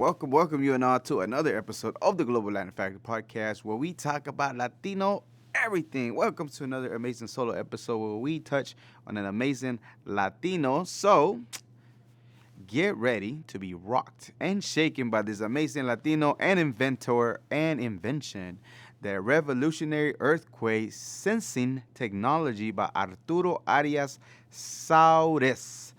welcome you and all to another episode of the Global Latin Factor Podcast where we talk about Latino everything. Welcome to another amazing solo episode where we touch on an amazing Latino. So, get ready to be rocked and shaken by this amazing Latino and inventor and invention, the revolutionary earthquake sensing technology by Arturo Arias Suárez.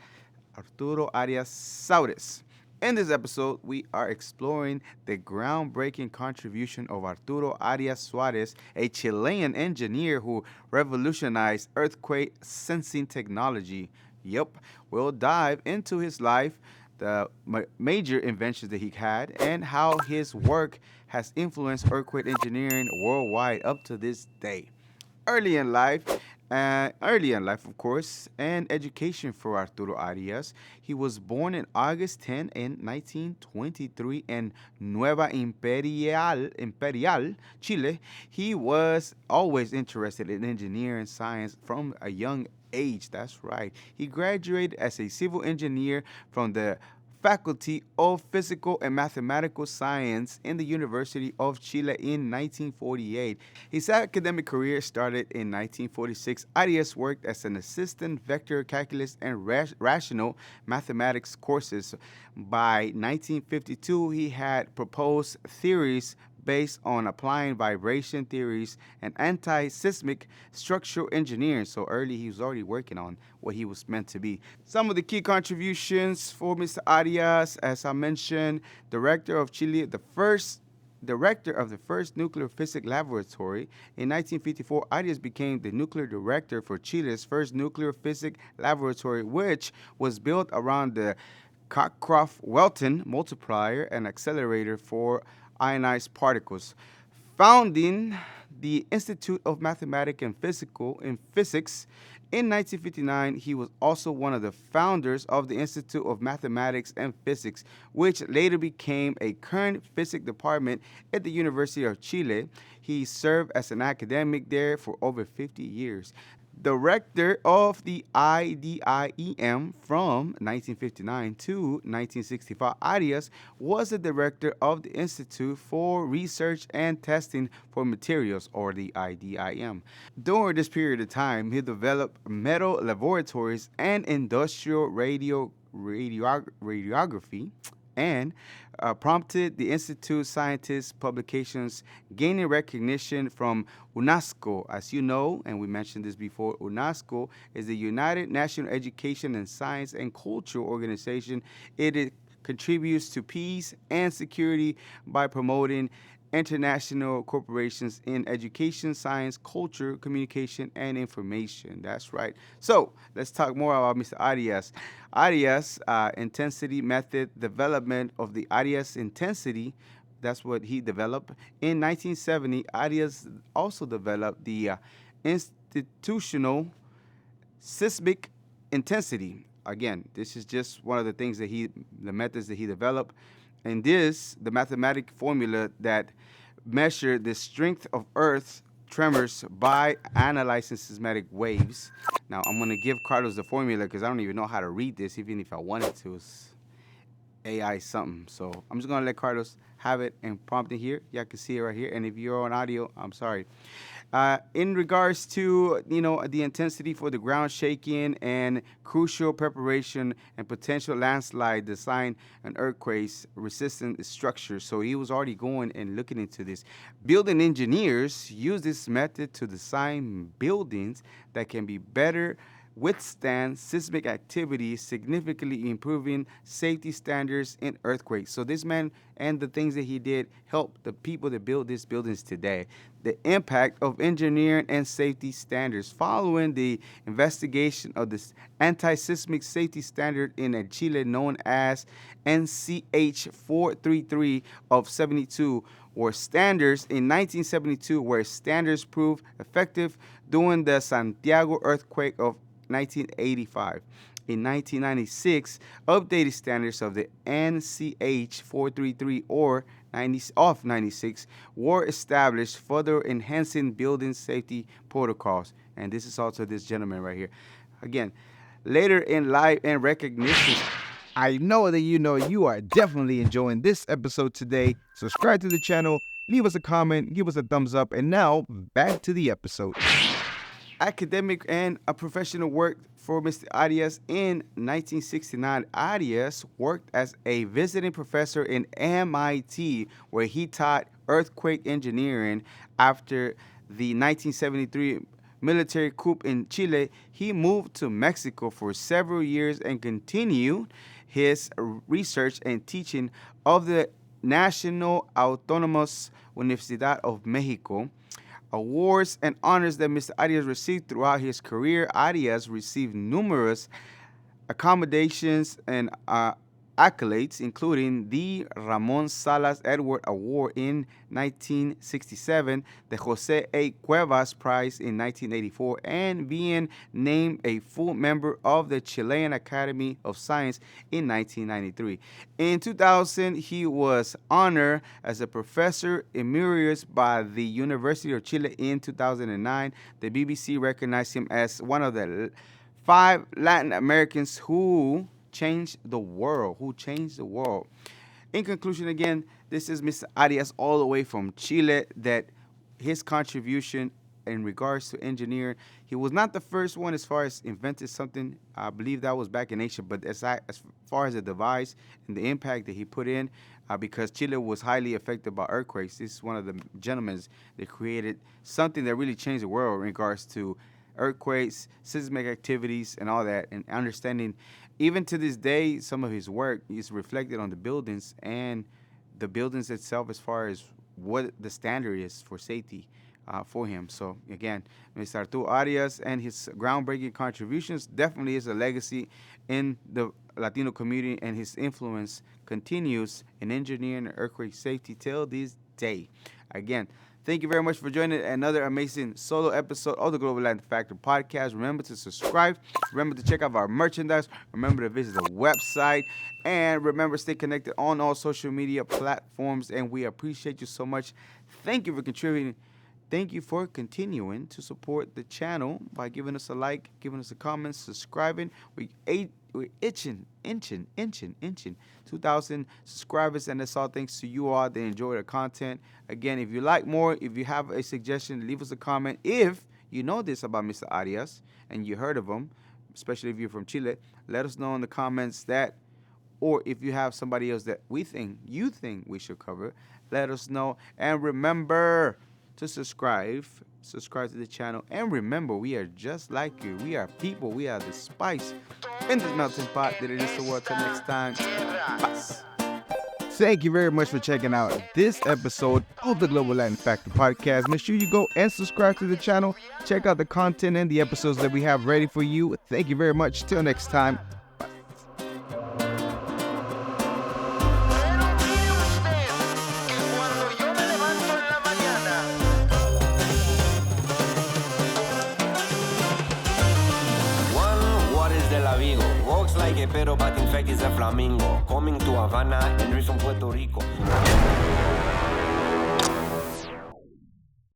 Arturo Arias Suárez. In this episode, we are exploring the groundbreaking contribution of Arturo Arias Suárez, a Chilean engineer who revolutionized earthquake sensing technology. Yep, we'll dive into his life, the major inventions that he had, and how his work has influenced earthquake engineering worldwide up to this day. Early in life, of course, and education for Arturo Arias. He was born in August 10 in 1923 in Nueva Imperial, Chile. He was always interested in engineering science from a young age. That's right. He graduated as a civil engineer from the Faculty of Physical and Mathematical Science in the University of Chile in 1948. His academic career started in 1946. Arias worked as an assistant vector calculus and rational mathematics courses. By 1952, he had proposed theories based on applying vibration theories and anti-seismic structural engineering. So early he was already working on what he was meant to be. Some of the key contributions for Mr. Arias, as I mentioned, director of Chile, director of the first nuclear physics laboratory. In 1954, Arias became the nuclear director for Chile's first nuclear physics laboratory, which was built around the Cockcroft-Welton multiplier and accelerator for ionized particles. Founding the Institute of Mathematics and Physics in 1959, he was also one of the founders of the Institute of Mathematics and Physics, which later became a current physics department at the University of Chile. He served as an academic there for over 50 years. Director of the IDIEM from 1959 to 1965, Arias was the director of the Institute for Research and Testing for Materials, or the IDIM. During this period of time, he developed metal laboratories and industrial radiography and prompted the Institute scientists' publications, gaining recognition from UNESCO. As you know, and we mentioned this before, UNESCO is the United Nations Education and Science and Culture Organization. It contributes to peace and security by promoting international corporations in education, science, culture, communication, and information. That's right. So let's talk more about Mr. Arias. Arias intensity method development of the Arias intensity. That's what he developed. In 1970, Arias also developed the institutional seismic intensity. Again, this is just one of the things the methods that he developed. And the mathematic formula that measured the strength of Earth's tremors by analyzing seismic waves. Now, I'm going to give Carlos the formula because I don't even know how to read this, even if I wanted to. It's AI something. So I'm just going to let Carlos have it and prompt it here. Y'all can see it right here. And if you're on audio, I'm sorry. In regards to, the intensity for the ground shaking and crucial preparation and potential landslide design and earthquakes resistant structures. So he was already going and looking into this. Building engineers use this method to design buildings that can be better withstand seismic activity, significantly improving safety standards in earthquakes. So this man and the things that he did helped the people that build these buildings today. The impact of engineering and safety standards. Following the investigation of this anti-seismic safety standard in Chile known as NCH 433 of 72, were standards in 1972 where standards proved effective during the Santiago earthquake of 1985. In 1996, updated standards of the NCH 433 or 96 were established, further enhancing building safety protocols. And this is also this gentleman right here. Again, later in life and recognition. I know that you are definitely enjoying this episode today. Subscribe to the channel, leave us a comment, give us a thumbs up, and now back to the episode. Academic and a professional work for Mr. Arias in 1969. Arias worked as a visiting professor in MIT, where he taught earthquake engineering. After the 1973 military coup in Chile, he moved to Mexico for several years and continued his research and teaching of the National Autonomous Universidad of Mexico. Awards and honors that Mr. Arias received throughout his career. Arias received numerous accommodations and accolades, including the Ramon Salas Edward Award in 1967, the Jose A. Cuevas Prize in 1984, and being named a full member of the Chilean Academy of Science in 1993. In 2000, he was honored as a professor emeritus by the University of Chile in 2009. The BBC recognized him as one of the 5 Latin Americans who changed the world. In conclusion, again, this is Mr. Arias all the way from Chile, that his contribution in regards to engineering, he was not the first one as far as invented something. I believe that was back in Asia, but as far as the device and the impact that he put in, because Chile was highly affected by earthquakes, this is one of the gentlemen that created something that really changed the world in regards to earthquakes, seismic activities, and all that, and understanding. Even to this day, some of his work is reflected on the buildings and the buildings itself as far as what the standard is for safety for him. So, again, Mr. Arturo Arias and his groundbreaking contributions definitely is a legacy in the Latino community, and his influence continues in engineering and earthquake safety till this day. Again, thank you very much for joining another amazing solo episode of the Global Latin Factor podcast. Remember to subscribe. Remember to check out our merchandise. Remember to visit the website. And remember, stay connected on all social media platforms. And we appreciate you so much. Thank you for contributing. Thank you for continuing to support the channel by giving us a like, giving us a comment, subscribing. We're inching 2,000 subscribers, and that's all thanks to you all that enjoy the content. Again, if you like more, if you have a suggestion, leave us a comment. If you know this about Mr. Arias and you heard of him, especially if you're from Chile, let us know in the comments that, or if you have somebody else that you think we should cover, let us know. And remember to subscribe to the channel. And remember, we are just like you. We are people. We are the spice in this melting pot that it is the world. Till next time. Peace. Thank you very much for checking out this episode of the Global Latin Factor podcast. Make sure you go and subscribe to the channel. Check out the content and the episodes that we have ready for you. Thank you very much. Till next time. Walks like a pero but in fact is a flamingo. Coming to Havana and from Puerto Rico.